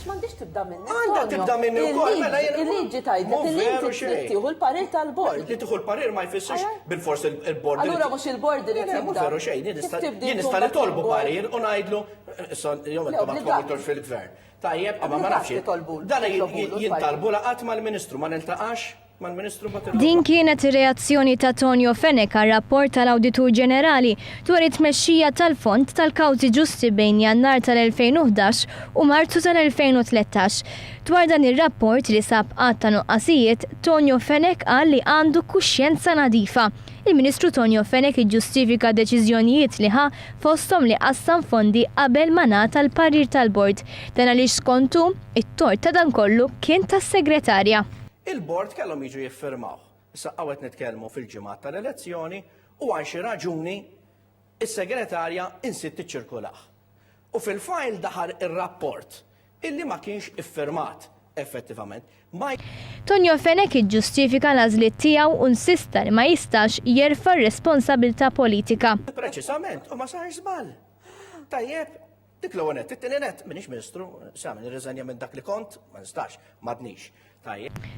m'għandix tibda minni. Għandha tibda minni wkoll, mela jien. Il-liġi tajdet li inti trid tieħu l-parir tal-bord. Li tieħu l-parir ma jfissirx bil-fors il-bord. Allura mhux il-bord irid Mhux jibda. veru xejn, jien nista' nitolbu parir u ngħidlu jom ma tkommentux fil-gvern. Tajjeb, ma nafx. Dan jintalbu laqat mal-Ministru, ma niltaqax mal-Ministru Din kienet ir-reazzjoni ta' Tonio Fenech għar-rapport tal-Awditur Ġenerali dwar it-tmexxija tal-Fond tal-Kawżi Ġusti bejn Jannar tal-2011 u Marzu tal-2013. Dwar dan ir-rapport li sab qatt ta' nuqqasijiet, Tonio Fenech qal li għandu kuxjenza nadifa. Il-Ministru Tonio Fenech iġġustifika deċiżjonijiet li ħa fosthom li qassam fondi qabel ma ngħata l-parir tal-bord. Dan għaliex skontu it-tort ta' dan kollu kien tas-segretarja. Il-bord kellhom jiġu jiffirmaw. Issa qawwet nitkellmu fil-ġimgħat tal-elezzjoni u għal xi raġuni is-segretarja insit tiċċirkulah. U fil-fajl daħar ir-rapport illi ma kienx iffirmat effettivament. Tonio Fenech iġġustifika l-għażliet tiegħu u insista li ma jistax jerfa' r-responsabilità politika. Preċisament, u ma sarx żball. Tajjeb, dik l-ewwel nett, it-tieni nett m'iniex Ministru, sa min irriżenja minn dak li kont, ma nistax, m'għadniex.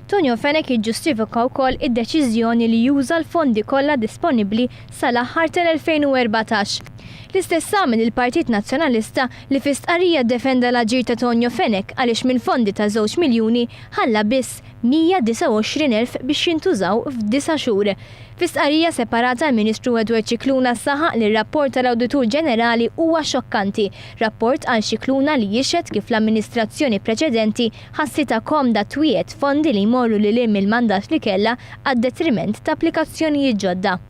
Tonio Fenech iġġustifika wkoll id-deċiżjoni li juża l-fondi kollha disponibbli sal-aħħar tal-2014. L-istess minn il-Partit Nazzjonalista li fi stqarrija ddefenda l-aġir ta' Tonio Fenech għaliex minn fondi ta' 2 miljuni ħalla biss 129,000 biex jintużaw f'9 xhur. Fi stqarrija separata l-Ministru Edward Scicluna saħaq li r-rapport tal-Awditur Ġenerali huwa xokkanti. Rapport għal Scicluna li jixhed kif l-amministrazzjoni preċedenti ħassita komda twiet fondi li jmorru lil il-mandat li kellha għad-detriment ta' applikazzjonijiet ġodda.